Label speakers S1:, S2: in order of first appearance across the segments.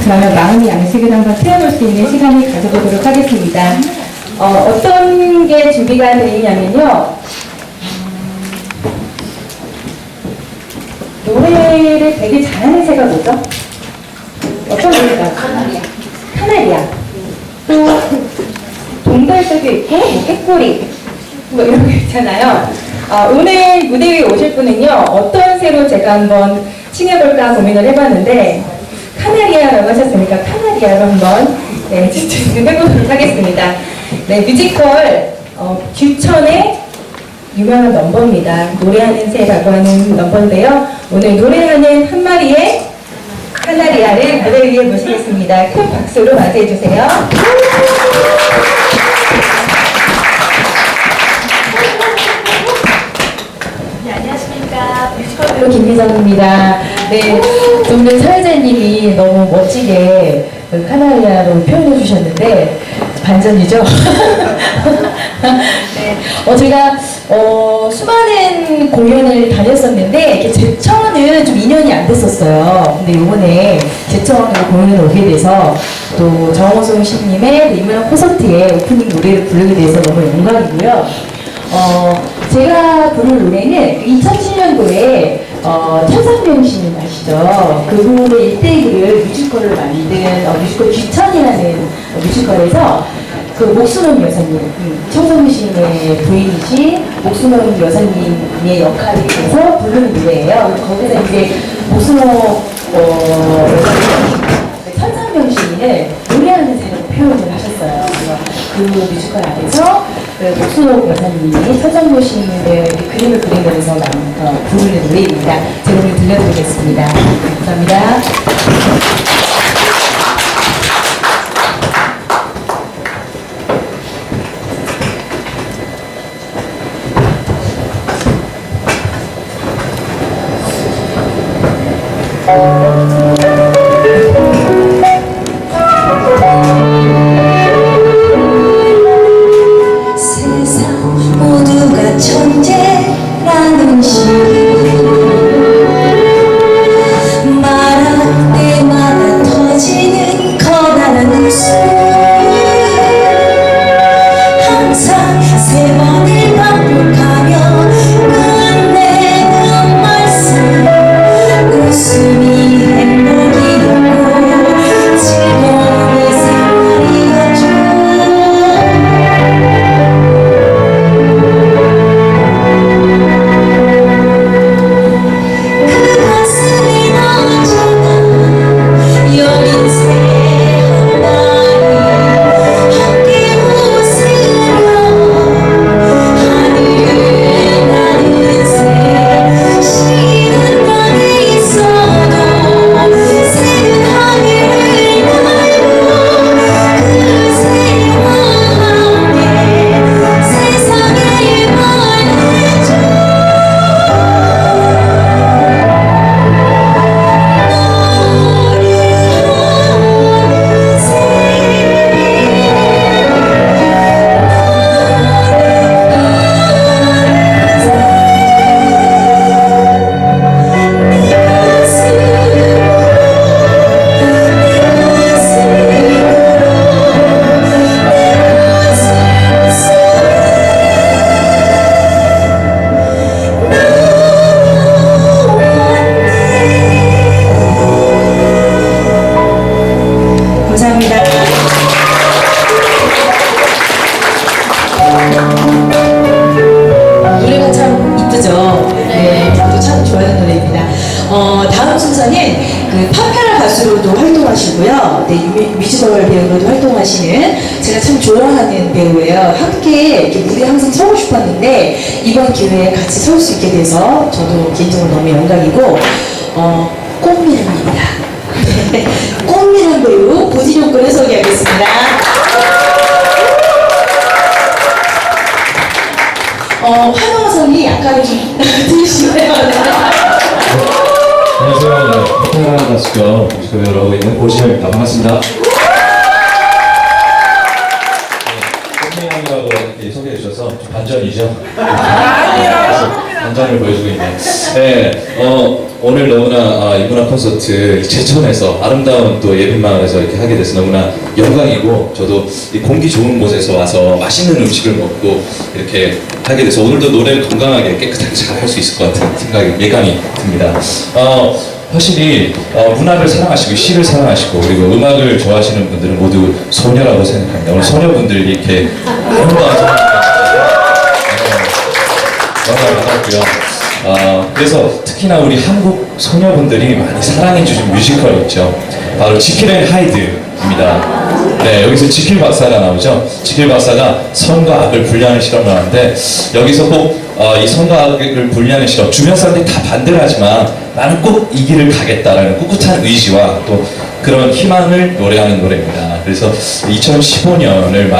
S1: 그러면 마음의 양식을 한번 태워볼 수 있는 시간을 가져보도록 하겠습니다. 어떤 게 준비가 되어 있냐면요. 노래를 되게 잘하는 새가 뭐죠? 어떤 노래가? 카나리아. 또 동달새도 있고 뭐 깨꼬리 뭐 이런 거 있잖아요. 오늘 무대 위에 오실 분은요. 어떤 새로 제가 한번 칭해볼까 고민을 해봤는데 카나리아라고 하셨으니까 카나리아로 한번 해보도록 하겠습니다. 네, 뮤지컬 규천의 유명한 넘버입니다. 노래하는 새라고 하는 넘버인데요. 오늘 노래하는 한 마리의 카나리아를 무대 위에 모시겠습니다. 큰 박수로 맞이해 주세요.
S2: 네, 안녕하십니까. 뮤지컬
S1: 김미정입니다. 네, 오늘 사회자님이 너무 멋지게 카나리아로 표현해 주셨는데 반전이죠? 네, 제가 수많은 공연을 다녔었는데 이렇게 제천은 좀 인연이 안 됐었어요. 근데 이번에 제천으로 공연을 오게 돼서 또 정호성 씨님의 유명한 콘서트에 오프닝 노래를 부르게 돼서 너무 영광이고요. 제가 부른 노래는 2007년도에 천상명신 아시죠? 그분의 1대1을 뮤지컬을 만든 뮤지컬 규천이라는 뮤지컬에서 그 목수놈 여사님, 천상명신의 부인이신 목수놈 여사님의 역할이 돼서 부르는 노래예요. 거기서 이제 목수놈 여사님이 천상명신을 노래하는 새로 표현을 하셨어요. 그 뮤지컬 안에서 목수놈 여사님이 천상명신의 그림을 그리면서 부르는 노래입니다. 제가 오늘 들려드리겠습니다. 감사합니다.
S3: 세상 모두가 천재라는 시 말할 때마다 터지는 커다란 웃음 항상 세 번을 반복하며 끝내는 말씀 웃음이 행복이었고 즐거움이 생활이었죠. 그 가슴이 너잖아 여린 새 한 마리 함께 웃으며 하늘을 나는 새 쉬는 밤에 있어도 새는 하늘을 날고 그 새와 함께 세상을 말해줘. 감사합니다. 노래가 참 이쁘죠? 네, 저도 참 좋아하는 노래입니다. 다음 순서는 그 파페라 가수로도 활동하시고요. 네, 뮤지컬 배우로도 활동하시는 제가 참 좋아하는 배우예요. 함께 이렇게 무대에 항상 서고 싶었는데 이번 기회에 같이 설 수 있게 돼서 저도 개인적으로 너무 영광이고 꽃미남입니다. 네, 꽃미남 배우 고진영 군을 소개하겠습니다. 환호성이 약간 좀 들리시네요.
S4: 안녕하세요. 네, 파페라 가수죠. 뮤지컬 배우로 하고 있는 고진영입니다. 반갑습니다. 꽃미남이라고 이렇게 소개해 주셔서 좀 반전이죠? 반전을 보여주고 있네요. 네, 오늘 너무나 인문학 콘서트 제천에서 아름다운 또 예빈마을에서 이렇게 하게 돼서 너무나 영광이고, 저도 이 공기 좋은 곳에서 와서 맛있는 음식을 먹고 이렇게 하게 돼서 오늘도 노래를 건강하게 깨끗하게 잘 할 수 있을 것 같은 생각이, 예감이 듭니다. 확실히 문학을 사랑하시고 시를 사랑하시고 그리고 음악을 좋아하시는 분들은 모두 소녀라고 생각합니다. 오늘 소녀분들이 이렇게 아름다운 영광을 받았고요. 그래서 특히나 우리 한국 소녀분들이 많이 사랑해주신 뮤지컬 있죠. 바로 지킬 앤 하이드입니다. 네, 여기서 지킬 박사가 나오죠. 지킬 박사가 선과 악을 분리하는 실험을 하는데, 여기서 꼭 이 선과 악을 분리하는 실험, 주변 사람들이 다 반대를 하지만 나는 꼭 이 길을 가겠다라는 꿋꿋한 의지와 또 그런 희망을 노래하는 노래입니다. 그래서 2015년을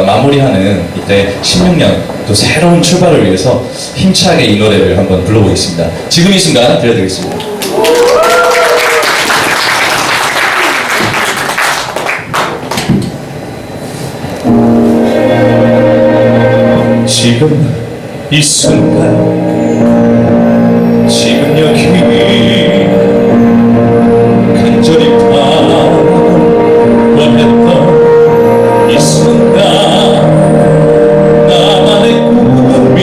S4: 마무리하는 이때 16년 또 새로운 출발을 위해서 힘차게 이 노래를 한번 불러보겠습니다. 지금 이 순간 들려드리겠습니다. 지금 이 순간, 지금 여기 간절히 바라고 원했던 이 순간, 나만의 꿈이,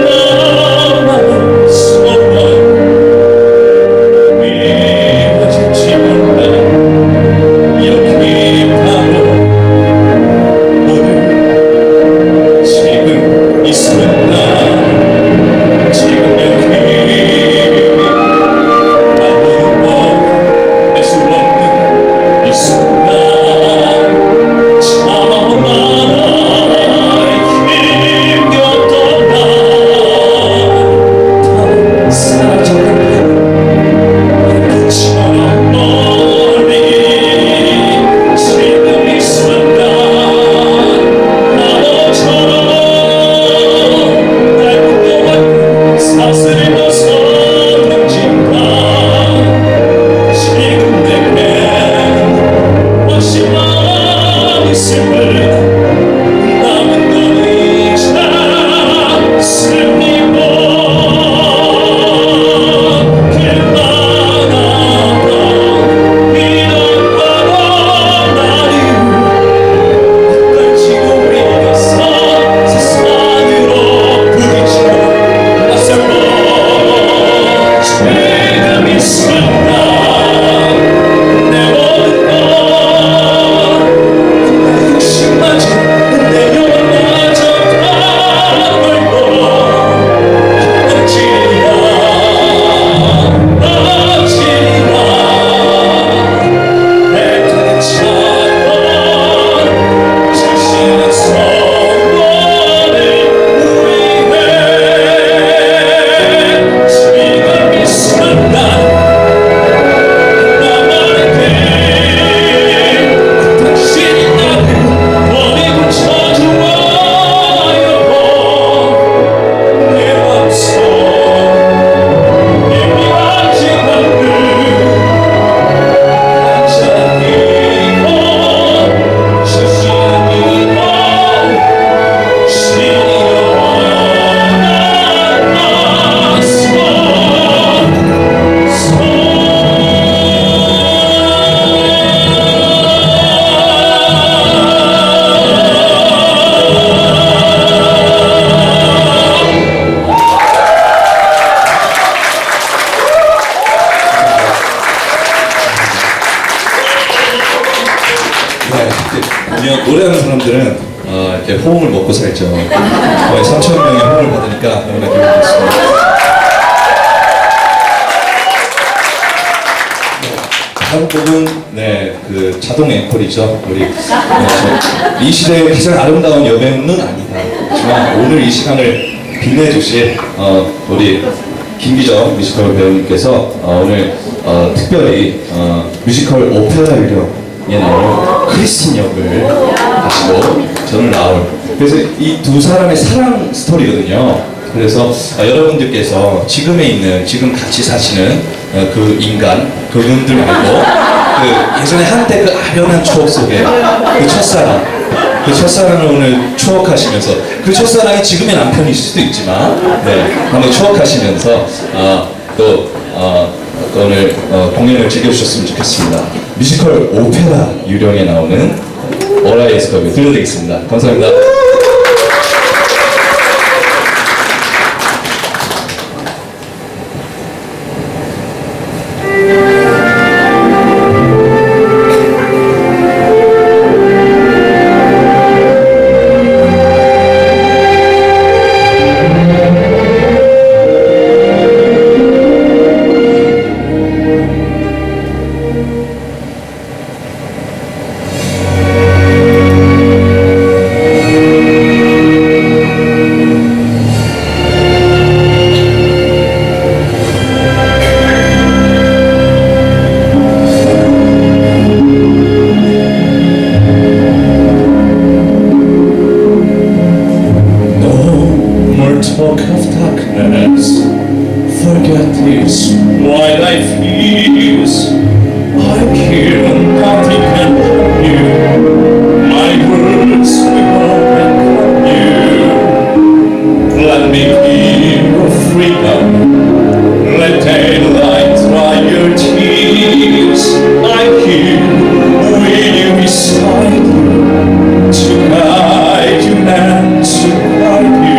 S4: 나만의 소원 이루어질지 몰라. 여기 바로 오늘 지금 이 순간, 지금 여기 아무도 알 수 없는 이 순간, 참 많이 힘겼던 날 사라져간 처럼 멀리, 지금 이 순간 나처럼 날 꿈꿔왔던 사슬을 벗어던진다. 지금 내겐 확실한 있음을 남은 건 이제 승리와 길만하던 이런 나를 떨치고 위에서 세상으로 부딪혀 앞서고, 지금 이 순간 내 모든 건 욕심마저 내 영혼마저 다 걸고 어찌나 내 곁에 찾던 자신의 소원을 위해 지금 이 순간 나만의 길, 당신이 나를 버리고 쳐주어요. 내 맘속 이미 아직 한잔이고 주시이고 노래하는 사람들은 이렇게 호응을 먹고 살죠. 거의 3,000명의 호응을 받으니까 너무나 기분이 좋습니다. 다음 곡은 그 자동 앵콜이죠. 우리 이 시대의 가장 아름다운 여배우는 아니다. 하지만 오늘 이 시간을 빛내주실 우리 김기정 뮤지컬 배우님께서 오늘 특별히 뮤지컬 오페라 유령에 나올 크리스틴 역을 하시고 저는 나올, 그래서 이 두 사람의 사랑 스토리거든요. 그래서 여러분들께서 지금 같이 사시는 그 인간, 그분들 말고 그 예전에 한때 그 아련한 추억 속에 그 첫사랑을 오늘 추억하시면서, 그 첫사랑이 지금의 남편이실 수도 있지만 한번 추억하시면서 또 오늘 공연을 즐겨주셨으면 좋겠습니다. 뮤지컬 오페라 유령에 나오는 오라이에스 커브 들려드리겠습니다. 감사합니다. Talk of darkness, forget this, why life is. I care, nothing can harm you. My words will welcome you. Let me be your freedom. Let daylight dry your tears. I'm here with you beside you, to guide you and to guide you.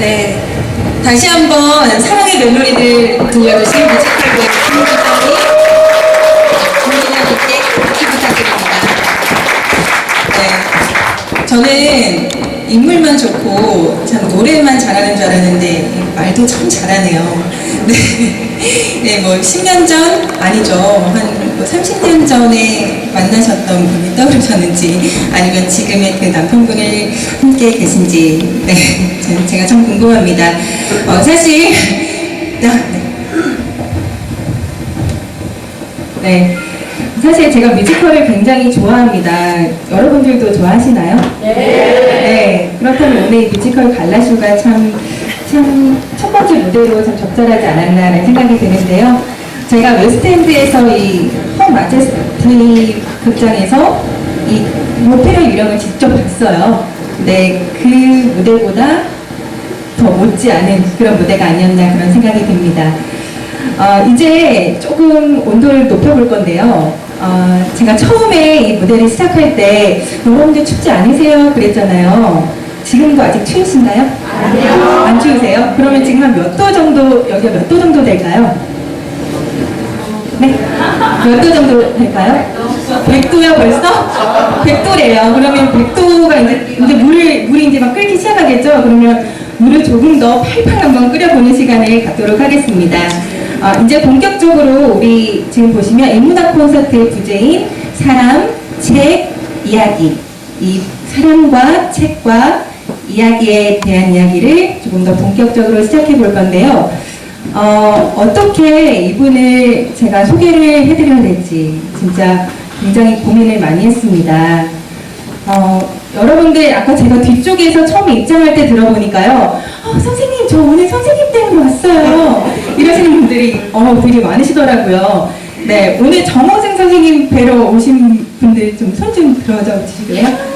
S3: 네. 다시 한번 사랑의 멜로디를 들려주신 뮤지컬 배우 김민정이 준비자님께 박수 부탁드립니다. 네. 저는 인물만 좋고 참 노래만 잘하는 줄 알았는데 말도 참 잘하네요. 네. 네, 뭐 10년 전 아니죠. 한 30년 전에 만나셨던 분이 떠오르셨는지 아니면 지금의 그 남편분을 함께 계신지 네, 제가 참 궁금합니다. 사실
S1: 네. 사실 제가 뮤지컬을 굉장히 좋아합니다. 여러분들도 좋아하시나요? 네. 그렇다면 오늘 이 뮤지컬 갈라쇼가 참 첫 번째 무대로 참 적절하지 않았나라는 생각이 드는데요. 제가 웨스트엔드에서 이 홈 마제스티 극장에서 이 오페라 유령을 직접 봤어요. 네, 그 무대보다 더 못지않은 그런 무대가 아니었나 그런 생각이 듭니다. 이제 조금 온도를 높여볼 건데요. 제가 처음에 이 무대를 시작할 때 여러분들 춥지 않으세요? 그랬잖아요. 지금도 아직 추우신가요? 아니요. 안 추우세요? 그러면 지금 한 몇 도 정도, 여기가 몇 도 정도 될까요? 네? 몇 도 정도 될까요? 100도요 벌써? 100도래요. 그러면 100도가 이제 물이 이제 막 끓기 시작하겠죠? 그러면 물을 조금 더 팔팔 한번 끓여보는 시간을 갖도록 하겠습니다. 이제 본격적으로 우리 지금 보시면 인문학 콘서트의 부제인 사람, 책, 이야기. 이 사람과 책과 이야기에 대한 이야기를 조금 더 본격적으로 시작해 볼 건데요. 어떻게 이분을 제가 소개를 해드려야 될지 진짜 굉장히 고민을 많이 했습니다. 여러분들 아까 제가 뒤쪽에서 처음에 입장할 때 들어보니까요. 선생님 저 오늘 선생님 때문에 왔어요. 이러시는 분들이 되게 많으시더라고요. 네, 오늘 정호승 선생님 뵈러 오신 분들 좀 손 좀 들어줘 주시고요.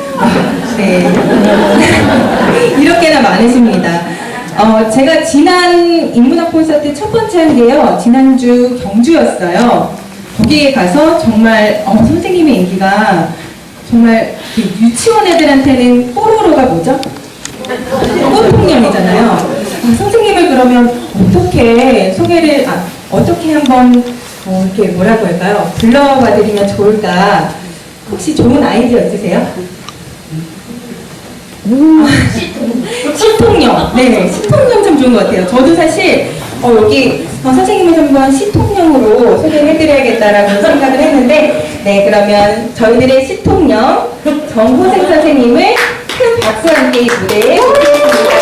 S1: 네. 이렇게나 많으십니다. 제가 지난 인문학 콘서트 첫 번째 한 게요. 지난주 경주였어요. 거기에 가서 정말 선생님의 인기가 정말 그 유치원 애들한테는 뽀로로가 뭐죠? 꽃통령이잖아요. 선생님을 그러면 어떻게 소개를 어떻게 한번 이렇게 뭐라고 할까요? 불러봐드리면 좋을까? 혹시 좋은 아이디어 있으세요? 시통령. 네, 시통령 참 좋은 것 같아요. 저도 사실 여기 선생님을 한번 시통령으로 소개를 해드려야겠다라고 생각을 했는데, 네, 그러면 저희들의 시통령 정호승 선생님을 큰 박수와 함께 이 무대에 소개해드립니다.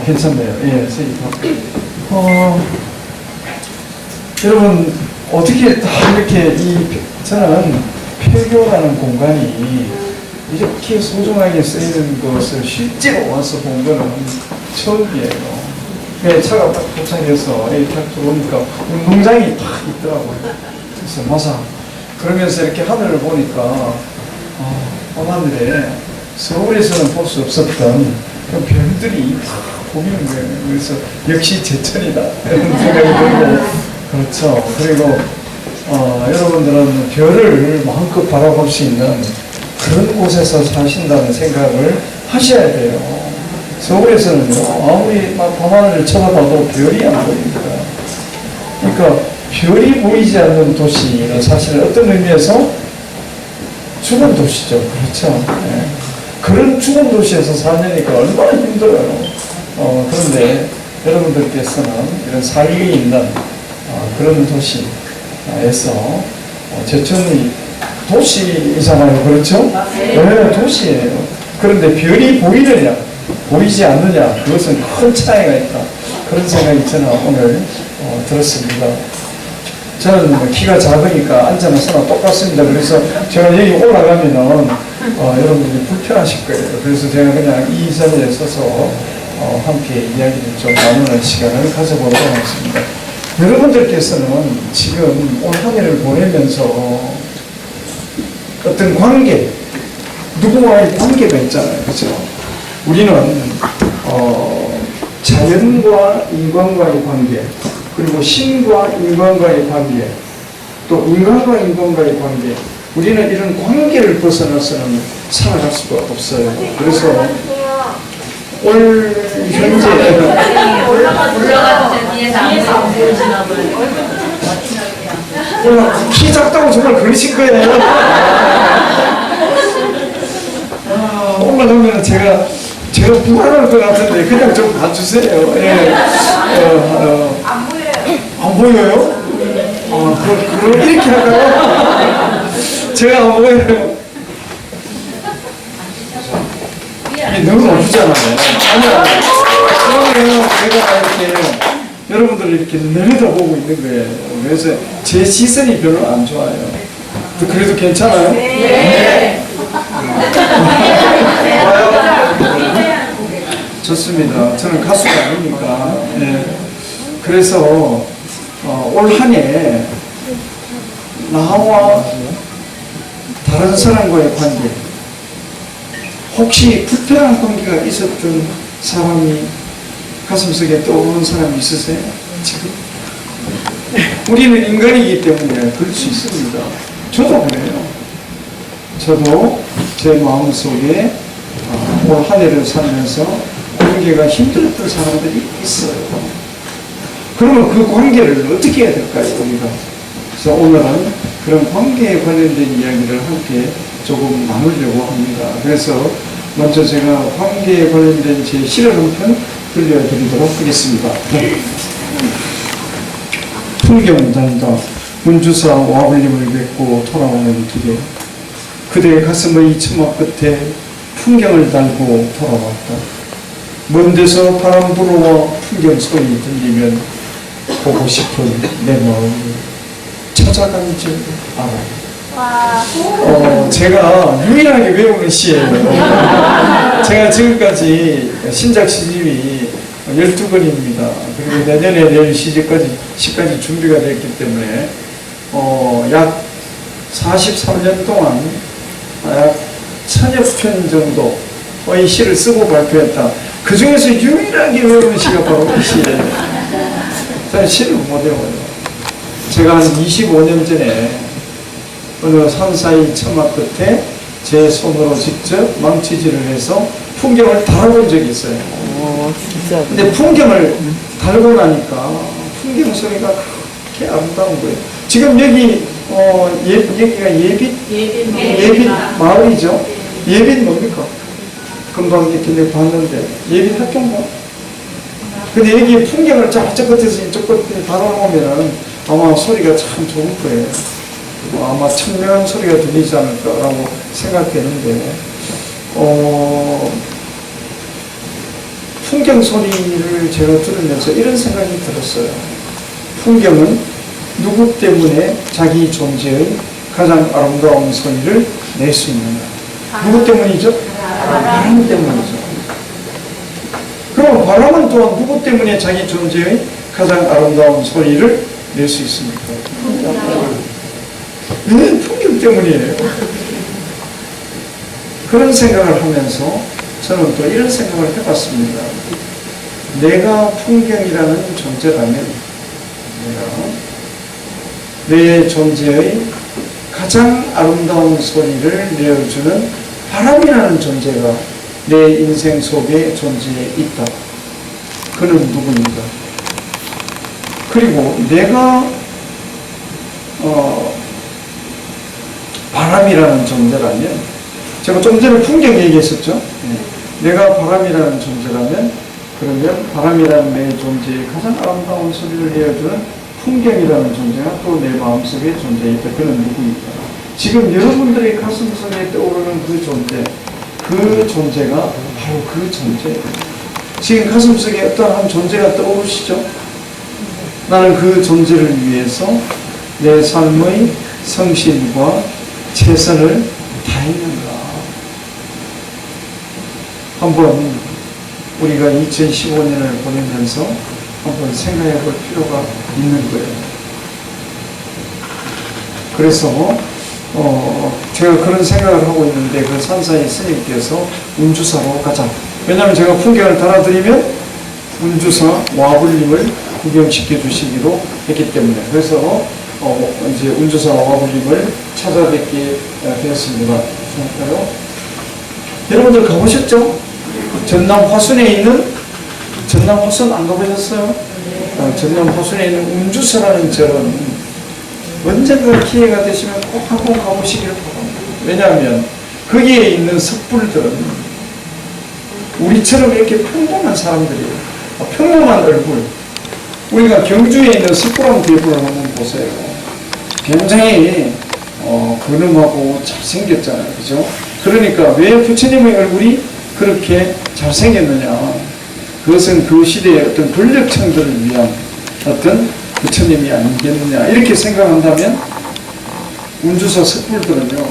S5: 괜찮네요. 예, 여러분, 어떻게 다 이렇게 저는 폐교라는 공간이 이렇게 소중하게 쓰이는 것을 실제로 와서 본 거는 처음이에요. 차가 딱 도착해서 이렇게 딱 들어오니까 운동장이 딱 있더라고요. 그래서 맞아. 그러면서 이렇게 하늘을 보니까 밤하늘에 서울에서는 볼 수 없었던 그 별들이 다 보이는 거예요. 그래서 역시 제천이다 이런 생각이 들고, 그렇죠. 그리고 여러분들은 별을 마음껏 바라볼 수 있는 그런 곳에서 사신다는 생각을 하셔야 돼요. 서울에서는요, 아무리 밤하늘을 쳐다봐도 별이 안 보입니다. 그러니까 별이 보이지 않는 도시는 사실 어떤 의미에서 죽은 도시죠. 그렇죠. 네. 그런 죽은 도시에서 사니까 얼마나 힘들어요. 그런데 여러분들께서는 이런 살기 있는 그런 도시에서 제천이 도시이잖아요. 그렇죠? 네, 도시예요. 그런데 별이 보이느냐, 보이지 않느냐, 그것은 큰 차이가 있다. 그런 생각이 저는 오늘 들었습니다. 저는 키가 작으니까 앉아나 서나 똑같습니다. 그래서 제가 여기 올라가면은 여러분들이 불편하실 거예요. 그래서 제가 그냥 이 자리에 서서 함께 이야기를 좀 나누는 시간을 가져보도록 하겠습니다. 여러분들께서는 지금 올 한 해를 보내면서 어떤 관계, 누구와의 관계가 있잖아요. 그렇죠? 우리는 자연과 인간과의 관계, 그리고 신과 인간과의 관계, 또 인간과 인간과의 관계, 우리는 이런 관계를 벗어나서는 살아갈 수가 없어요. 그래서 올 현재
S2: 올라가도 뒤에서
S5: 키 작다고 정말 그러신 거예요. 올라가면 제가 불안할 것 같은데 그냥 좀 봐주세요. 예. 안 보여요? 그럼 이렇게 할까요? 제가 안 보여요. 이게 너무 높잖아요. 아니야. 그러면 제가 이렇게 여러분들을 이렇게 내려다보고 있는 거예요. 그래서 제 시선이 별로 안 좋아요. 그래도 괜찮아요? 네. 좋습니다. 저는 가수가 아니니까. 네. 그래서 올 한 해 나와 다른 사람과의 관계, 혹시 불편한 관계가 있었던 사람이 가슴속에 떠오르는 사람이 있으세요? 지금? 우리는 인간이기 때문에 그럴 수 있습니다. 저도 그래요. 저도 제 마음속에 올 한 해를 살면서 관계가 힘들었던 사람들이 있어요. 그러면 그 관계를 어떻게 해야 될까요, 우리가? 그래서 오늘은 그런 관계에 관련된 이야기를 함께 조금 나누려고 합니다. 그래서 먼저 제가 관계에 관련된 제 시를 한 편 들려드리도록 하겠습니다. 풍경 단다. 문주사 와불님을 뵙고 돌아오는 길에 그대의 가슴의 처막 끝에 풍경을 달고 돌아왔다. 먼 데서 바람 불어와 풍경 소리 들리면 보고 싶은 내 마음을 찾아간 줄 알아요. 제가 유일하게 외우는 시예요. 제가 지금까지 신작 시집이 12권입니다. 그리고 내년에 낼 시까지 준비가 됐기 때문에 약 43년 동안 약 1000여 편 정도의 시를 쓰고 발표했다. 그 중에서 유일하게 외우는 시가 바로 이 시예요. 저는 시를 못 외워요. 제가 한 25년 전에 어느 산사이 처막 끝에 제 손으로 직접 망치질을 해서 풍경을 달아본 적이 있어요.
S3: 진짜.
S5: 근데 풍경을 달고 나니까 풍경 소리가 그렇게 아름다운 거예요. 지금 여기 여기가 예빛 마을이죠. 예빛 뭡니까? 금방 이렇게 봤는데 예빛 학교인가? 근데 여기 풍경을 저쪽 끝에서 이쪽 끝에 달아놓으면 아마 소리가 참 좋을 거예요. 아마 청명한 소리가 들리지 않을까라고 생각했는데 풍경 소리를 제가 들으면서 이런 생각이 들었어요. 풍경은 누구 때문에 자기 존재의 가장 아름다운 소리를 낼 수 있는가? 누구 때문이죠? 바람 때문이죠. 그럼 바람은 또한 누구 때문에 자기 존재의 가장 아름다운 소리를 낼 수 있습니까? 왜 풍경 때문이에요? 그런 생각을 하면서 저는 또 이런 생각을 해봤습니다. 내가 풍경이라는 존재라면 내 존재의 가장 아름다운 소리를 내어주는 바람이라는 존재가 내 인생 속에 존재해 있다. 그는 누구입니까? 그리고 내가 바람이라는 존재라면, 제가 좀 전에 풍경 얘기했었죠. 내가 바람이라는 존재라면, 그러면 바람이라는 내 존재의 가장 아름다운 소리를 내어주는 풍경이라는 존재가 또 내 마음속에 존재했다. 그는 누구입니까? 지금 여러분들의 가슴속에 떠오르는 그 존재가 바로 그 존재예요. 지금 가슴속에 어떠한 존재가 떠오르시죠? 나는 그 존재를 위해서 내 삶의 성실과 최선을 다했는가? 한번 우리가 2015년을 보내면서 한번 생각해 볼 필요가 있는 거예요. 그래서 제가 그런 생각을 하고 있는데 그 산사의 스님께서 운주사로 가자. 왜냐하면 제가 풍경을 달아드리면 운주사 와불님을 구경시켜 주시기로 했기 때문에 그래서 이제 운주사 와불님을 찾아뵙게 되었습니다. 볼까요? 여러분들 가보셨죠? 전남 화순에 있는 전남 화순 안 가보셨어요? 전남 화순에 있는 운주사라는 절은 언젠가 기회가 되시면 꼭 한번 가보시기를 바랍니다. 왜냐하면 거기에 있는 석불들은 우리처럼 이렇게 평범한 사람들이에요. 평범한 얼굴. 우리가 경주에 있는 석불암 대불을 한번 보세요. 굉장히 근엄하고 잘생겼잖아요. 그죠? 그러니까 왜 부처님의 얼굴이 그렇게 잘생겼느냐. 그것은 그 시대의 어떤 권력층들을 위한 어떤 부처님이 아니겠느냐. 이렇게 생각한다면 운주사 석불들은요.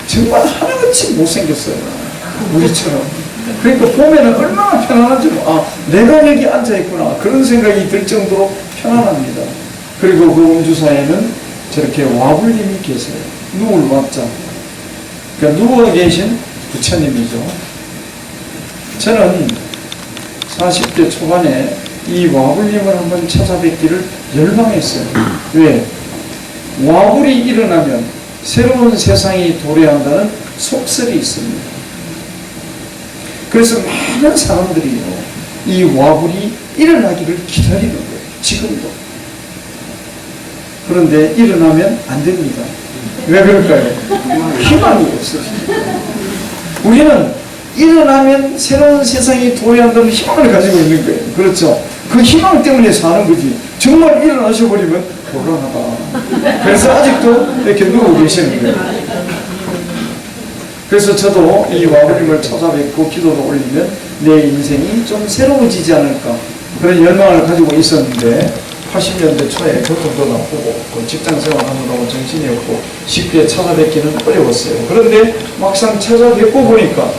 S5: 정말 하나같이 못생겼어요. 우리처럼. 그러니까 보면은 얼마나 편안한지, 내가 여기 앉아있구나. 그런 생각이 들 정도로 편안합니다. 그리고 그 운주사에는 저렇게 와불님이 계세요. 누울 와자. 그러니까 누워 계신 부처님이죠. 저는 40대 초반에 이 와불님을 한번 찾아뵙기를 열망했어요. 왜? 와불이 일어나면 새로운 세상이 도래한다는 속설이 있습니다. 그래서 많은 사람들이요, 이 와불이 일어나기를 기다리는 거예요. 지금도. 그런데 일어나면 안 됩니다. 왜 그럴까요? 희망이 없어집니다. 우리는 일어나면 새로운 세상이 도래한다는 희망을 가지고 있는 거예요. 그렇죠? 그 희망 때문에 사는 거지. 정말 일어나셔버리면 곤란하다. 그래서 아직도 이렇게 누워 계시는 거예요. 그래서 저도 이 와불님을 찾아뵙고 기도를 올리면 내 인생이 좀 새로워지지 않을까 그런 열망을 가지고 있었는데 80년대 초에 교통도 나쁘고 직장생활 하느라고 정신이 없고 쉽게 찾아뵙기는 어려웠어요. 그런데 막상 찾아뵙고 보니까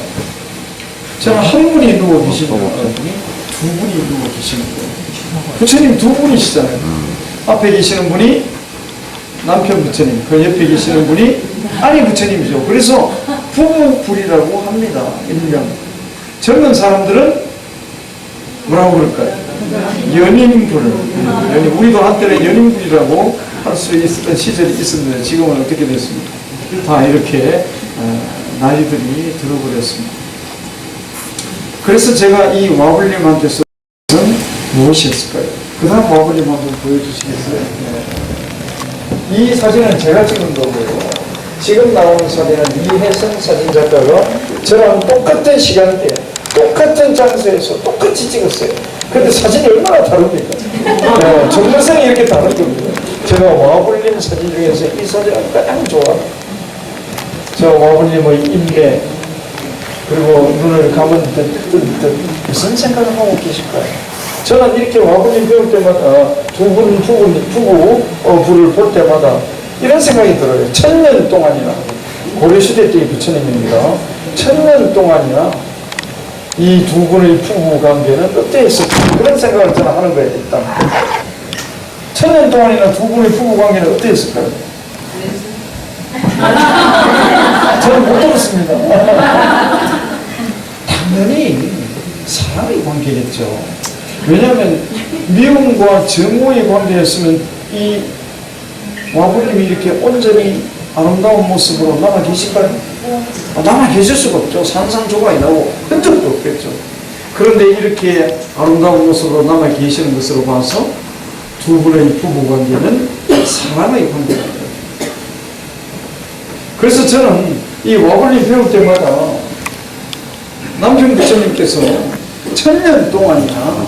S5: 저는 한 분이 누워 계시는 분이 두 분이 누워 계시는 거예요. 부처님 두 분이시잖아요. 앞에 계시는 분이 남편 부처님, 그 옆에 계시는 분이 아내 부처님이죠. 그래서 부부불이라고 합니다. 일명. 젊은 사람들은 뭐라고 그럴까요? 연인불. 우리도 한때는 연인불이라고 할 수 있었던 시절이 있었는데 지금은 어떻게 됐습니까? 다 이렇게 나이들이 들어버렸습니다. 그래서 제가 이 와불님한테서 무엇이었을까요? 그 다음 와불님 한번 보여주시겠어요? 네. 이 사진은 제가 찍은 거고요. 지금 나오는 사진은 이혜성 사진작가가 저랑 똑같은 시간대에 똑같은 장소에서 똑같이 찍었어요. 근데 사진이 얼마나 다릅니까? 정보성이 이렇게 다른 겁니다. 제가 와불님 사진 중에서 이 사진을 가장 좋아해요. 저 와불님의 인매 그리고 눈을 감은 듯 무슨 생각을 하고 계실까요? 저는 이렇게 와불님 배울 때마다 부부를 볼 때마다 이런 생각이 들어요. 1000년 동안이나 고려시대 때의 부처님입니다. 1000년 동안이나 이 두 분의 부부 관계는 어떠했을까? 그런 생각을 저는 하는 거예요. 일단 1000년 동안이나 두 분의 부부 관계는 어떠했을까요? 저는 못 들었습니다. 당연히 사랑의 관계겠죠. 왜냐하면 미움과 정오의 관계였으면 이 와불님이 이렇게 온전히 아름다운 모습으로 남아 계실까요? 남아 계실 수가 없죠. 산산조각이 나고 흔적도 없겠죠. 그런데 이렇게 아름다운 모습으로 남아 계시는 것으로 봐서 두 분의 부부관계는 사랑의 관계가 돼요. 그래서 저는 이 와불님 배울 때마다 남편 부처님께서 1000년 동안이나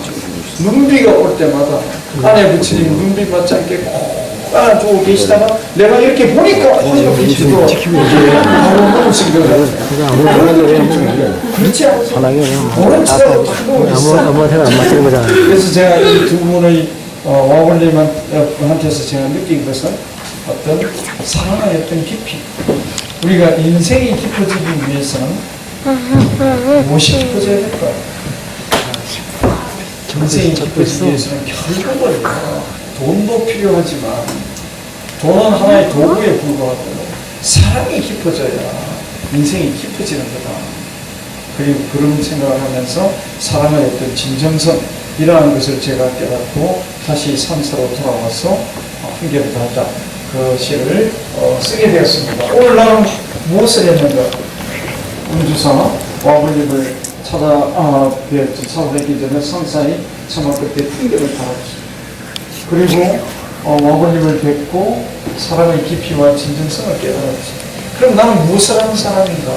S5: 눈비가 올 때마다 아내 부처님 눈비 맞지 않게 꼭 안아주고 계시다가 내가 이렇게 보니까 이렇게 계시고 바로 넘으신 것 같아요. 그렇지 않죠? 모른 척하고 자꾸 있어요. 그래서 제가 이 두 분의 와불님한테서 제가 느낀 것은 어떤 사랑의 어떤 깊이, 우리가 인생이 깊어지기 위해서는 무엇이 깊어져야 될까요? 인생이 깊어지기 위해서는 결국은 돈도 필요하지만 돈은 하나의 도구에 불과하고 사랑이 깊어져야 인생이 깊어지는 거다. 그리고 그런 생각을 하면서 사랑의 어떤 진정성이라는 것을 제가 깨닫고 다시 산사로 돌아와서 한결을 달다 그 시를 쓰게 되었습니다. 오늘 나는 무엇을 했는가? 운주사 와글립을 찾아뵙기 전에 산사의 처마 끝에 풍경을 달았지. 그리고 와글립을 뵙고 사랑의 깊이와 진정성을 깨달았지. 그럼 나는 무엇을 하는 사람인가?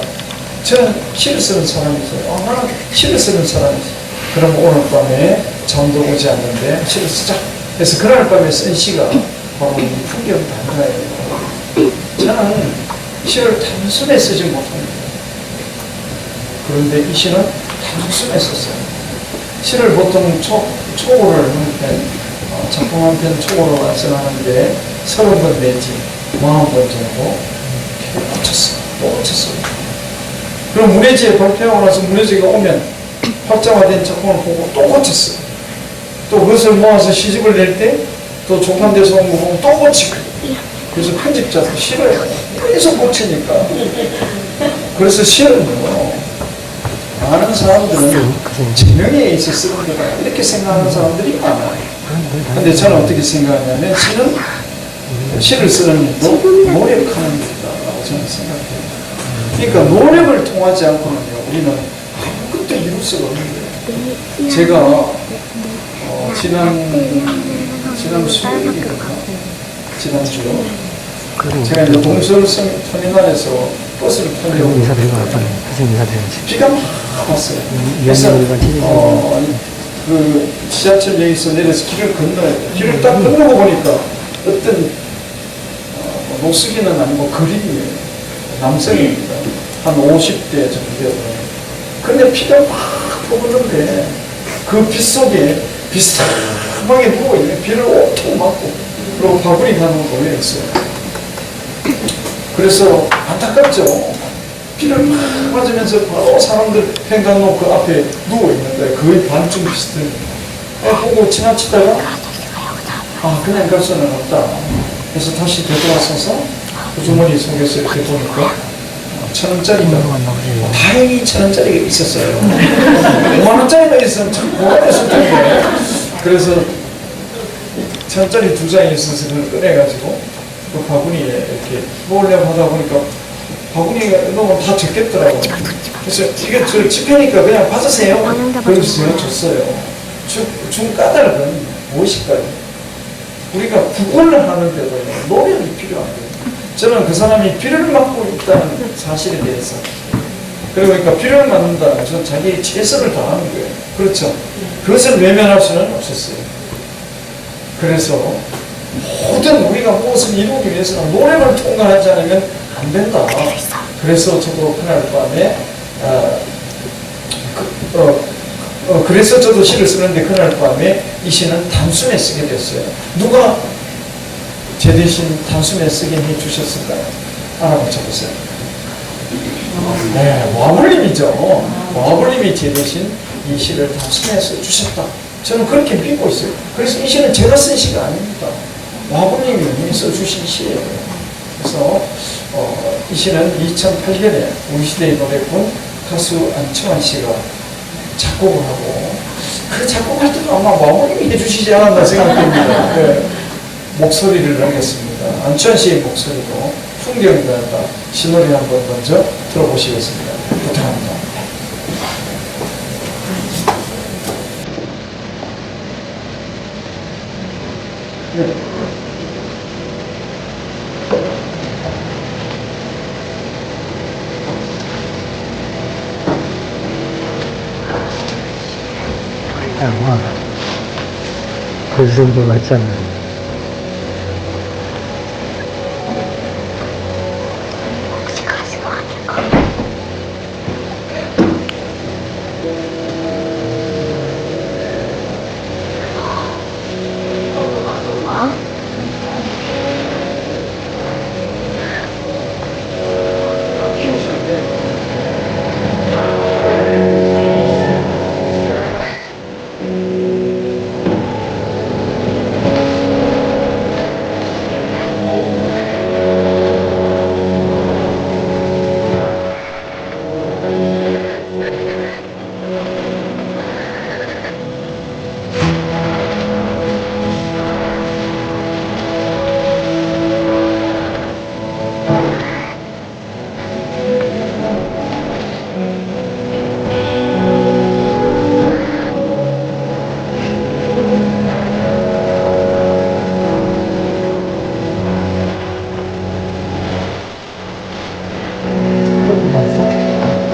S5: 저는 시를 쓰는 사람이죠. 나는 시를 쓰는 사람이지. 그럼 오늘 밤에 잠도 오지 않는데 시를 쓰자. 그래서 그날 밤에 쓴 시가 바로 이 풍경 단가예요. 저는 시를 단순히 쓰지 못합니다. 그런데 이 시는 단순히 썼어요. 시를 보통 초고를 하는데 작품 한 편 초고로 완성하는데 30번 내지 40번 정도 맞췄어요. 또 맞췄어요. 그럼 문예지에 발표하고 나서 문예지가 오면 활성화된 작품을 보고 또 고쳤어요. 또 그것을 모아서 시집을 낼 때 또 종판돼서 온 거 보면 또 고치고. 그래서 편집자도 싫어요. 계속 고치니까. 그래서 시는요, 많은 사람들은 재명에 있어 쓰는 거다 이렇게 생각하는 사람들이 많아요. 근데 저는 어떻게 생각하냐면 시를 쓰는 일도 노력하는 일이다라고 저는 생각해요. 그러니까 노력을 통하지 않고는요, 우리는 아무것도 이룰 수가 없는 거예요. 제가 지난 수요일인가? 지난주요. 제가 이제 동서터미널에서 버스를 타려고 비가 막 왔어요. 그래서 그 지하철역에서 내려서 길을 건너야 돼요. 길을 딱 건너고 보니까 어떤 노숙인은 아니고 그림이에요. 남성입니다. 한 50대 정도 되어요. 근데 피가 막 퍼붓는데 그 빛 속에 비스듬하게 누워있는 비를 온통 맞고 그리고 바구니 가는 거 보였어요. 그래서 안타깝죠. 비를 막 맞으면서 바로 사람들 횡단로 그 앞에 누워있는 거예요. 거의 반쯤 비슷해요. 보고 지나치다가 그냥 갈 수는 없다. 그래서 다시 되돌아서서 그 주머니 속에서 이렇게 보니까 1,000원짜리가 다행히 1,000원짜리가 있었어요. 5만원짜리가 있으면 참 고맙했을 텐데. 그래서 1,000원짜리 2장이 있어서 그걸 꺼내가지고 그 바구니에 이렇게 먹으려고 하다 보니까 바구니가 너무 다 적겠더라고요. 그래서 이게 저 집회니까 그냥 받으세요. 그래서 제가 줬어요. 준 까닭은 무엇일까요? 우리가 구걸을 하는데도 노력이 필요한 거예요. 저는 그 사람이 비를 맞고 있다는 사실에 대해서 그러니까 비를 맞는다는 것은 자기의 최선을 다하는 거예요. 그렇죠? 그것을 외면할 수는 없었어요. 그래서 모든 우리가 무엇을 이루기 위해서는 노력을 통과하지 않으면 안 된다. 그래서 저도 그날 밤에 그래서 저도 시를 쓰는데 그날 밤에 이 시는 단숨에 쓰게 됐어요. 누가 제 대신 단숨에 쓰게 해주셨을까요? 알아맞혀 보세요. 네, 와블님이죠. 와블님이 제 대신 이 시를 단숨에 써주셨다. 저는 그렇게 믿고 있어요. 그래서 이 시는 제가 쓴 시가 아닙니다. 와블님이 써주신 시예요. 그래서 이 시는 2008년에 우리 시대의 노래꾼 가수 안치환 씨가 작곡을 하고 그 작곡할 때도 아마 와블님이 해주시지 않았나 생각됩니다. 네. 목소리를 하겠습니다. 안치환 씨의 목소리로 풍경이 된다. 시노래 한번 먼저 들어보시겠습니다. 부탁합니다. 네.
S6: 그 정도 맞잖아.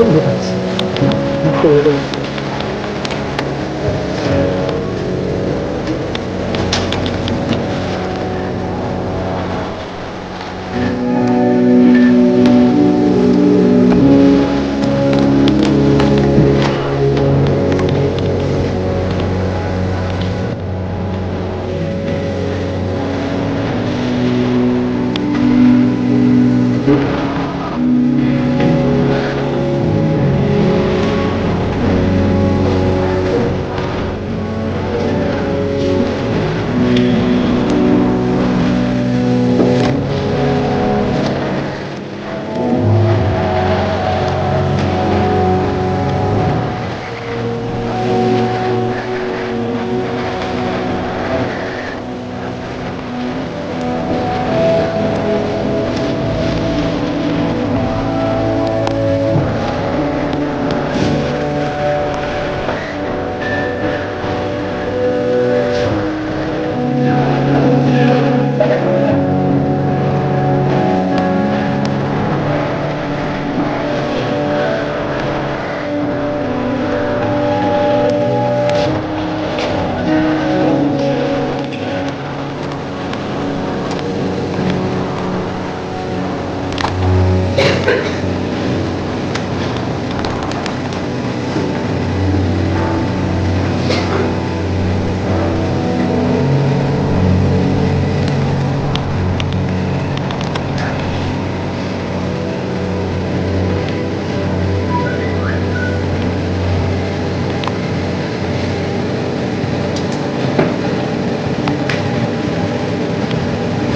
S6: 또 같이. 또 이런.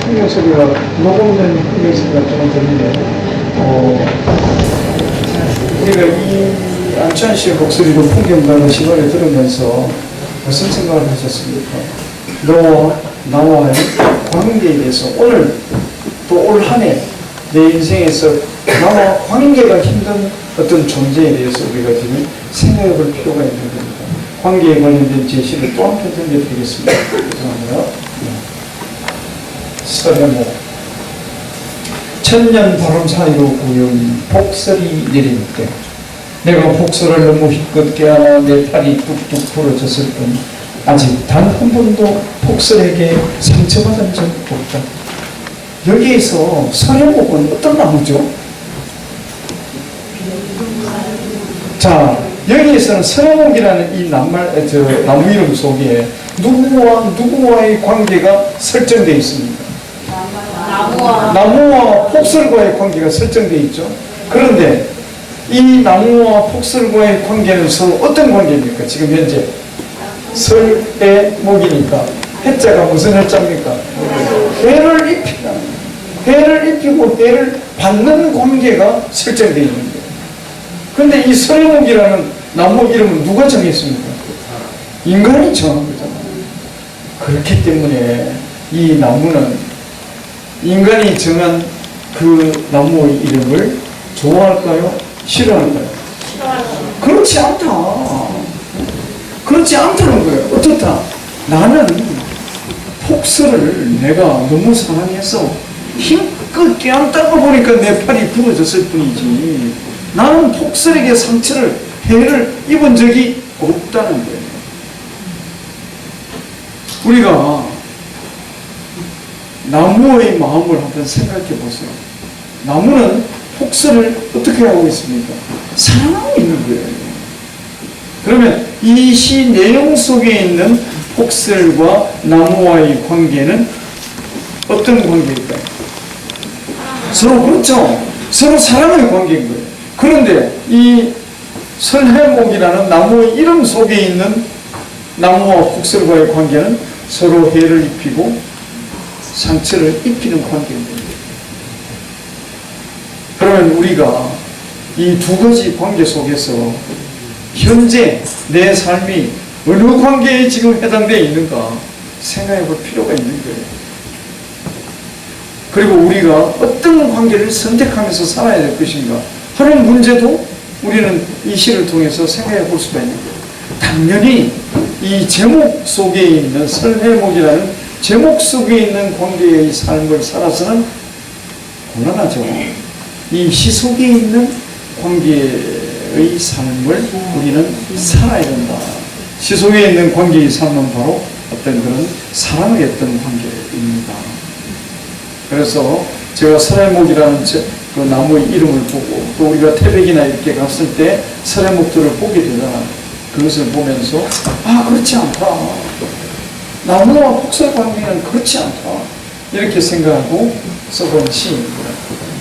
S5: 풍경 소리가 녹음된 풍경 소리가 조금 들리네요. 우리가 이 안치환 씨의 목소리로 풍경가를 시간에 들으면서 무슨 생각을 하셨습니까? 나와의 관계에 대해서 오늘 또 올 한 해 내 인생에서 나와 관계가 힘든 어떤 존재에 대해서 우리가 지금 생각해 볼 필요가 있는 겁니다. 관계에 관련된 제시를 또 한 편 전해드리겠습니다. 죄송합니다. 서려모 천년 바람 사이로 구연 폭설이 내릴 때 내가 폭설을 너무 힘껏 껴안아 내 팔이 뚝뚝 부러졌을 뿐 아직 단 한 번도 폭설에게 상처받은 적 없다. 여기에서 서려목은 어떤 나무죠? 자, 여기에서는 서려목이라는 이 나무 이름 속에 누구와의 관계가 설정되어 있습니다. 나무와 폭설과의 관계가 설정되어 있죠. 그런데 이 나무와 폭설과의 관계는 서로 어떤 관계입니까? 지금 현재 설해목이니까 해자가 무슨 해자입니까? 해를 입히는, 해를 입히고 해를 받는 관계가 설정되어 있는 거예요. 그런데 이 설해목이라는 나무 이름은 누가 정했습니까? 인간이 정한 거잖아요. 그렇기 때문에 이 나무는 인간이 정한 그 나무의 이름을 좋아할까요? 싫어할까요? 그렇지 않다. 그렇지 않다는 거예요. 어떻다? 나는 폭설을 내가 너무 사랑해서 힘껏 껴안다가 보니까 내 팔이 부러졌을 뿐이지 나는 폭설에게 상처를, 해를 입은 적이 없다는 거예요. 우리가 나무의 마음을 한번 생각해 보세요. 나무는 폭설을 어떻게 하고 있습니까? 사랑하고 있는 거예요. 그러면 이 시 내용 속에 있는 폭설과 나무와의 관계는 어떤 관계일까요? 서로 그렇죠. 서로 사랑의 관계인 거예요. 그런데 이 설해목이라는 나무의 이름 속에 있는 나무와 폭설과의 관계는 서로 해를 입히고 상처를 입히는 관계입니다. 그러면 우리가 이 두 가지 관계 속에서 현재 내 삶이 어느 관계에 지금 해당되어 있는가 생각해 볼 필요가 있는 거예요. 그리고 우리가 어떤 관계를 선택하면서 살아야 될 것인가 하는 문제도 우리는 이 시를 통해서 생각해 볼 수가 있는 거예요. 당연히 이 제목 속에 있는 설해목이라는 제목 속에 있는 관계의 삶을 살아서는 곤란하죠. 이 시 속에 있는 관계를 관계의 삶을 우리는 살아야 된다. 시 속에 있는 관계의 삶은 바로 어떤 그런 사랑을 했던 관계입니다. 그래서 제가 설해목이라는 그 나무의 이름을 보고 또 우리가 태백이나 이렇게 갔을 때 설해목들을 보게 되잖아요. 그것을 보면서 그렇지 않다. 나무와 폭설 관계는 그렇지 않다. 이렇게 생각하고 써본 시입니다.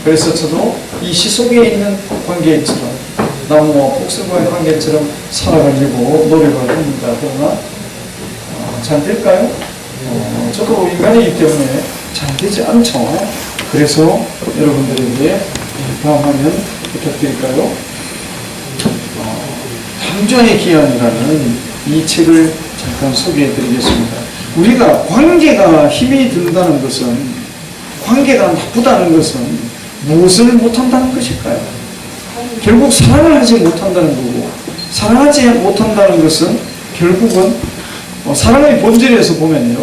S5: 그래서 저도 이 시 속에 있는 관계처럼 나무와 폭설과의 관계처럼 살아가려고 노력을 합니다. 그러나 잘 될까요? 저도 인간이기 때문에 잘 되지 않죠. 그래서 여러분들에게 다음 화면 부탁드릴까요? 탐정의 기한이라는 이 책을 잠깐 소개해 드리겠습니다. 우리가 관계가 힘이 든다는 것은, 관계가 나쁘다는 것은 무엇을 못한다는 것일까요? 결국 사랑을 하지 못한다는 거고, 사랑하지 못한다는 것은 결국은 사랑의 본질에서 보면요,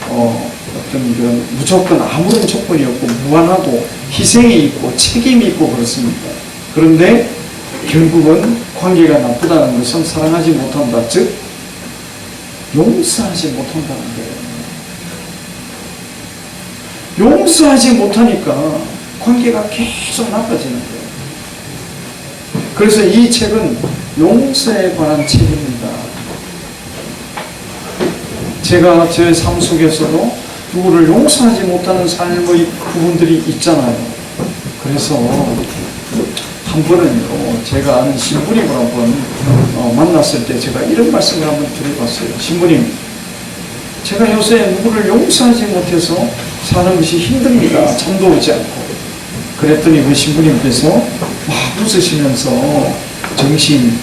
S5: 어떤 그런 무조건 아무런 조건이 없고 무한하고 희생이 있고 책임이 있고 그렇습니다. 그런데 결국은 관계가 나쁘다는 것은 사랑하지 못한다, 즉 용서하지 못한다는 거예요. 용서하지 못하니까 관계가 계속 나빠지는 거예요. 그래서 이 책은 용서에 관한 책입니다. 제가 제 삶 속에서도 누구를 용서하지 못하는 삶의 부분들이 있잖아요. 그래서 한 번은요, 제가 아는 신부님을 한번 만났을 때 제가 이런 말씀을 한번 드려봤어요. 신부님, 제가 요새 누구를 용서하지 못해서 사는 것이 힘듭니다. 잠도 오지 않고. 그랬더니 그 신부님께서 막 웃으시면서 정신,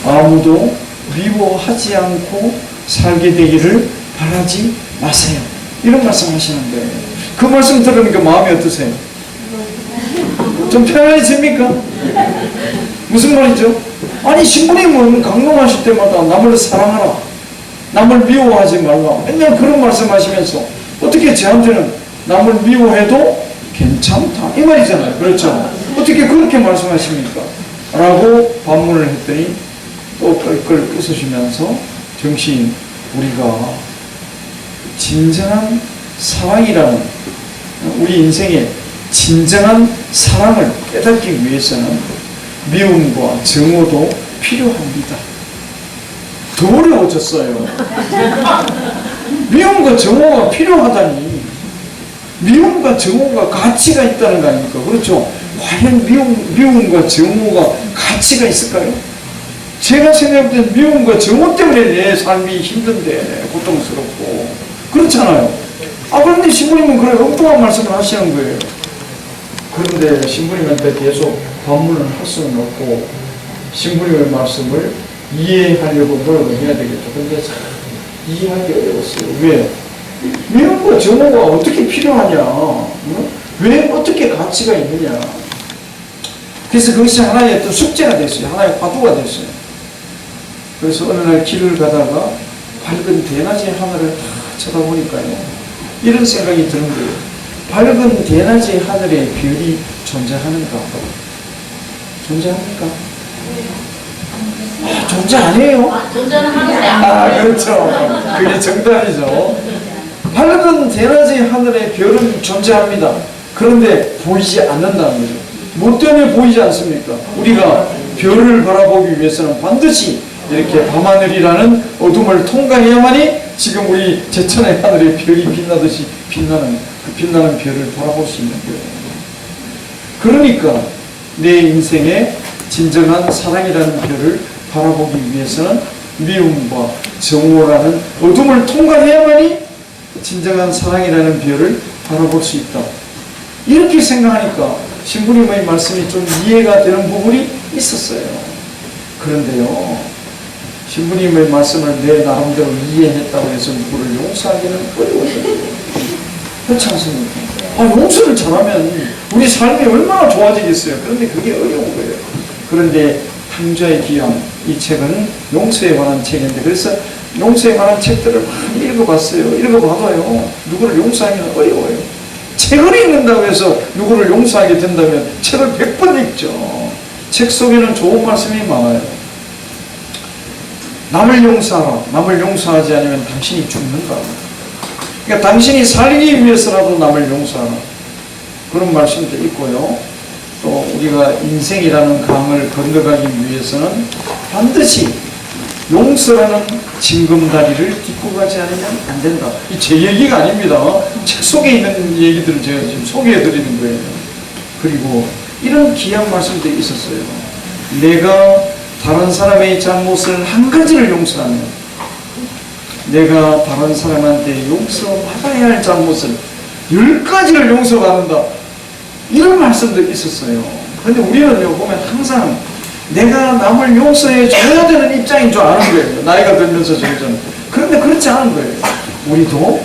S5: 아무도 미워하지 않고 살게 되기를 바라지 마세요. 이런 말씀 하시는 거예요. 그 말씀 들으니까 마음이 어떠세요? 좀 편안해집니까? 무슨 말이죠? 아니, 신부님은 강론하실 때마다 남을 사랑하라, 남을 미워하지 말라, 맨날 그런 말씀 하시면서 어떻게 저한테는 남을 미워해도 괜찮다 이 말이잖아요. 그렇죠? 어떻게 그렇게 말씀하십니까? 라고 반문을 했더니 또 끌끌 웃으시면서 정신, 우리가 진정한 사랑이라는, 우리 인생의 진정한 사랑을 깨닫기 위해서는 미움과 증오도 필요합니다. 더 어려워졌어요. 미움과 증오가 필요하다니, 미움과 증오가 가치가 있다는 거 아닙니까? 그렇죠? 과연 미움과 증오가 가치가 있을까요? 제가 생각할 때 미움과 증오 때문에 내 삶이 힘든데, 고통스럽고 그렇잖아요. 그런데 신부님은 그래 엉뚱한 말씀을 하시는 거예요. 그런데 신부님한테 계속 반문을 할 수는 없고 신부님의 말씀을 이해하려고 노력을 해야 되겠죠. 그런데 잘 이해하기 어려웠어요. 왜? 미움과 증오가 어떻게 필요하냐? 왜 어떻게 가치가 있느냐? 그래서 그것이 하나의 어떤 숙제가 됐어요. 하나의 화두가 됐어요. 그래서 어느 날 길을 가다가 밝은 대낮의 하늘을 다 쳐다보니까요, 이런 생각이 드는 거예요. 밝은 대낮의 하늘에 별이 존재하는가? 존재합니까? 존재 안 해요?
S2: 존재는 하는데
S5: 그렇죠. 그게 정답이죠. 밝은 대낮의 하늘에 별은 존재합니다. 그런데 보이지 않는다는 거죠. 뭐 때문에 보이지 않습니까? 우리가 별을 바라보기 위해서는 반드시 이렇게 밤하늘이라는 어둠을 통과해야만이 지금 우리 제천의 하늘에 별이 빛나듯이 빛나는 별을 바라볼 수 있는 거예요. 그러니까 내 인생에 진정한 사랑이라는 별을 바라보기 위해서는 미움과 증오라는 어둠을 통과해야만이 진정한 사랑이라는 별을 바라볼 수 있다. 이렇게 생각하니까 신부님의 말씀이 좀 이해가 되는 부분이 있었어요. 그런데요, 신부님의 말씀을 내 나름대로 이해했다고 해서 누구를 용서하기는 어려워요. 그렇지 않습니까? 용서를 잘하면 우리 삶이 얼마나 좋아지겠어요. 그런데 그게 어려운 거예요. 그런데 탐자의 기한, 이 책은 용서에 관한 책인데, 그래서 용서에 관한 책들을 많이 읽어봤어요. 읽어봐도요, 누구를 용서하기는 어려워요. 책을 읽는다고 해서 누구를 용서하게 된다면 책을 100번 읽죠. 책 속에는 좋은 말씀이 많아요. 남을 용서하라. 남을 용서하지 않으면 당신이 죽는다. 그러니까 당신이 살기 위해서라도 남을 용서하라. 그런 말씀도 있고요. 또 우리가 인생이라는 강을 건너가기 위해서는 반드시 용서라는 징검다리를 딛고 가지 않으면 안 된다. 이 제 얘기가 아닙니다. 책 속에 있는 얘기들을 제가 지금 소개해 드리는 거예요. 그리고 이런 귀한 말씀도 있었어요. 내가 다른 사람의 잘못을 한 가지를 용서하면 내가 다른 사람한테 용서받아야 할 잘못을 10가지를 용서받는다. 이런 말씀도 있었어요. 그런데 우리는요, 보면 항상 내가 남을 용서해 줘야 되는 입장인 줄 아는 거예요. 나이가 들면서 점점. 그런데 그렇지 않은 거예요. 우리도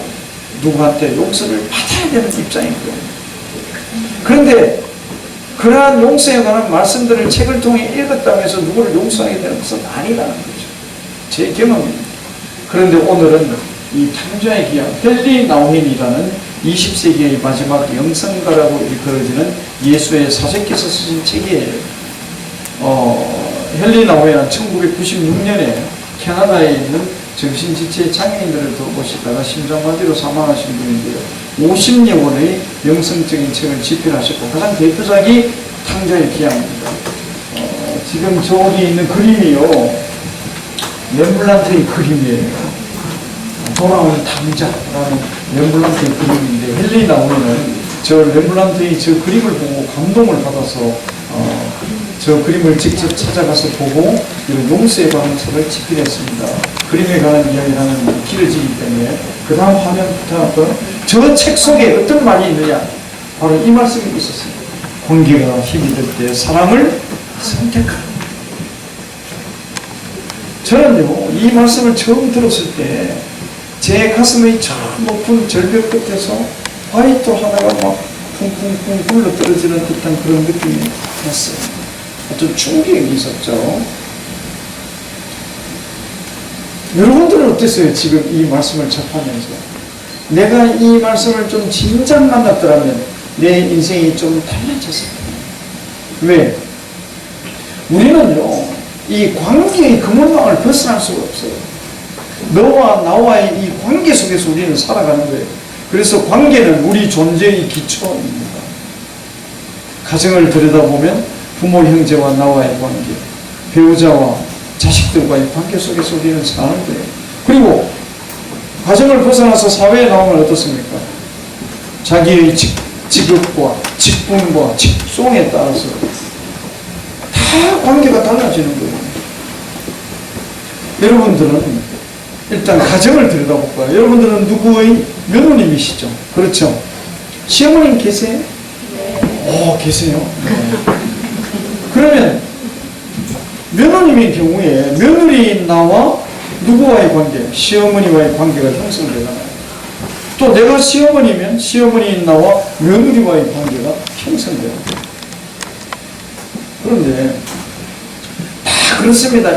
S5: 누구한테 용서를 받아야 되는 입장인 거예요. 그런데 그러한 용서에 관한 말씀들을 책을 통해 읽었다고 해서 누구를 용서하게 되는 것은 아니라는 거죠. 제 경험입니다. 그런데 오늘은 이 탕자의 기한 헨리 나우민이라는 20세기의 마지막 영성가라고 일컬어지는 예수의 사제께서 쓰신 책이에요. 헨리 나우민은 1996년에 캐나다에 있는 정신지체 장애인들을 돌보시다가 심장마비로 사망하신 분인데요. 50여 권의 영성적인 책을 집필하셨고 가장 대표작이 탕자의 기양입니다. 지금 저기 있는 그림이요, 렘블란트의 그림이에요. 돌아오는 탕자라는 렘블란트의 그림인데, 헨리 나우민은 저 렘블란트의 저 그림을 보고 감동을 받아서 저 그림을 직접 찾아가서 보고 이런 용서에 관한 책을 집필했습니다. 그림에 관한 이야기를 하면 길어지기 때문에 그 다음 화면부터 저 책 속에 어떤 말이 있느냐, 바로 이 말씀이 있었습니다. 관계가 힘이 들 때 사랑을 선택하라. 저는요, 이 말씀을 처음 들었을 때 제 가슴의 저 높은 절벽 끝에서 화이트 하나가 막 쿵쿵쿵 굴러 떨어지는 듯한 그런 느낌이 났어요. 어떤 충격이 있었죠. 여러분들은 어땠어요? 지금 이 말씀을 접하면서 내가 이 말씀을 좀 진작 만났더라면 내 인생이 좀 달라졌을 거예요. 왜? 우리는요, 이 관계의 그물망을 벗어날 수가 없어요. 너와 나와의 이 관계 속에서 우리는 살아가는 거예요. 그래서 관계는 우리 존재의 기초입니다. 가정을 들여다보면 부모, 형제와 나와의 관계, 배우자와 자식들과의 관계 속에서 우리는 사는 거예요. 그리고 가정을 벗어나서 사회에 나오면 어떻습니까? 자기의 직업과 직분과 직종에 따라서 다 관계가 달라지는 거예요. 여러분들은 일단 가정을 들여다볼까요? 여러분들은 누구의 며느님이시죠? 그렇죠? 시어머님 계세요? 네. 계세요? 네. 그러면 며느님의 경우에 며느리인 나와 누구와의 관계? 시어머니와의 관계가 형성되잖아요. 또 내가 시어머니면 시어머니인 나와 며느리와의 관계가 형성돼요. 그런데 다 그렇습니다.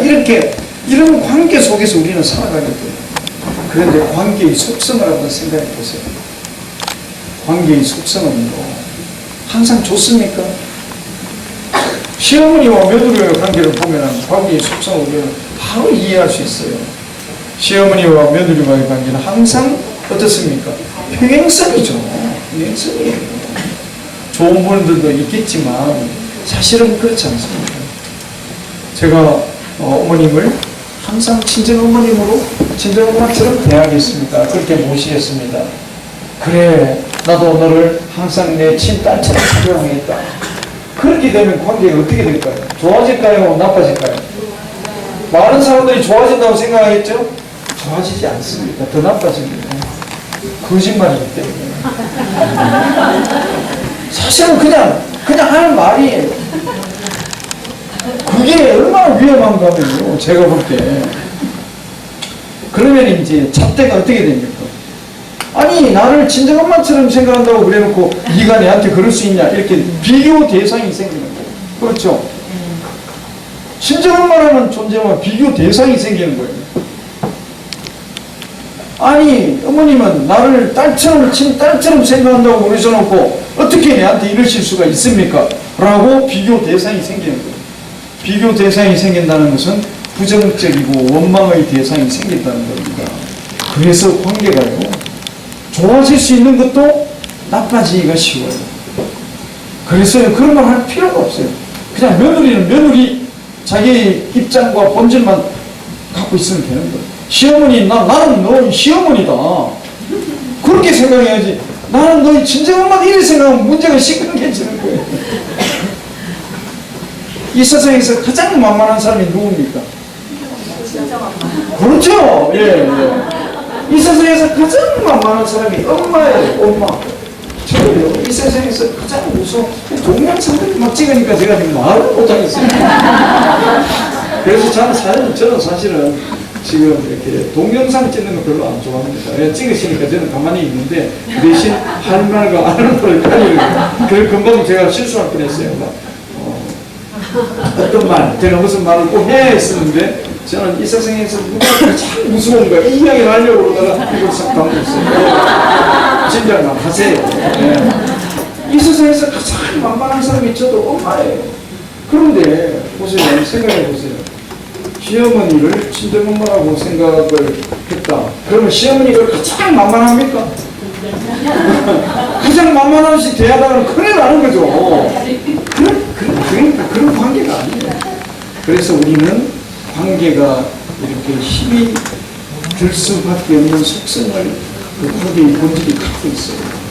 S5: 이런 관계 속에서 우리는 살아가게 돼요. 그런데 관계의 속성을 한번 생각해 보세요. 관계의 속성은요, 항상 좋습니까? 시어머니와 며느리와의 관계를 보면 관계의 속성을 우리는 바로 이해할 수 있어요. 시어머니와 며느리와의 관계는 항상 어떻습니까? 평행선이죠. 평행선이에요. 좋은 분들도 있겠지만 사실은 그렇지 않습니다. 제가 어머님을 항상 친정어머님으로, 친정엄마처럼 대하겠습니다. 그렇게 모시겠습니다. 그래, 나도 너를 항상 내 친딸처럼 사랑하겠다. 그렇게 되면 관계가 어떻게 될까요? 좋아질까요? 나빠질까요? 많은 사람들이 좋아진다고 생각하겠죠? 좋아지지 않습니다. 더 나빠집니다. 거짓말이기 때문에. 사실은 그냥 하는 말이에요. 그게 얼마나 위험한가 하면요, 제가 볼 때. 그러면 이제 잣대가 어떻게 됩니까? 아니, 나를 친정엄마처럼 생각한다고 그래놓고 네가 내한테 그럴 수 있냐, 이렇게 비교 대상이 생기는 거예요. 그렇죠? 친정엄마라는 존재와 비교 대상이 생기는 거예요. 아니, 어머님은 나를 딸처럼, 친딸처럼 생각한다고 그러셔놓고 어떻게 내한테 이러실 수가 있습니까? 라고 비교 대상이 생기는 거예요. 비교 대상이 생긴다는 것은 부정적이고 원망의 대상이 생긴다는 겁니다. 그래서 관계가요, 좋아질 수 있는 것도 나빠지기가 쉬워요. 그래서 그런 말 할 필요가 없어요. 그냥 며느리는 며느리 자기 입장과 본질만 갖고 있으면 되는 거예요. 시어머니, 나는 너희 시어머니다. 그렇게 생각해야지. 나는 너희 친정엄마다 이렇게 생각하면 문제가 시끄러워지는 거예요. 이 세상에서 가장 만만한 사람이 누굽니까? 그렇죠. 예, 예. 이 세상에서 가장 만만한 사람이 엄마예요. 엄마. 저도요, 이 세상에서 가장 무서운 동영상을 막 찍으니까 제가 지금 말을 못하겠어요. 그래서 저는 사실은 지금 이렇게 동영상 찍는 거 별로 안 좋아합니다. 왜 찍으시니까 저는 가만히 있는데 대신 할 말과 안 할 말을 가리는 거예요. 그래서 금방 제가 실수할 뻔했어요. 어떤 말, 제가 무슨 말을 꼭 해야 했었는데 저는 이 세상에서 누가 가장 무서운가 이 이야기를 하려고 그러다가 이걸 싹 담고 있어요. 진짜 하세요. 네. 이 세상에서 가장 만만한 사람이 저도 엄마예요. 그런데 보세요. 생각해 보세요. 시어머니를 친정엄마라고 생각을 했다. 그러면 시어머니가 가장 만만합니까? 가장 만만한 시 대하다는 큰일 나는 거죠. 그러니까 그런 관계가 아니에요. 그래서 우리는 관계가 이렇게 힘이 들 수밖에 없는 속성을 그 관계의 본질이 갖고 있어요.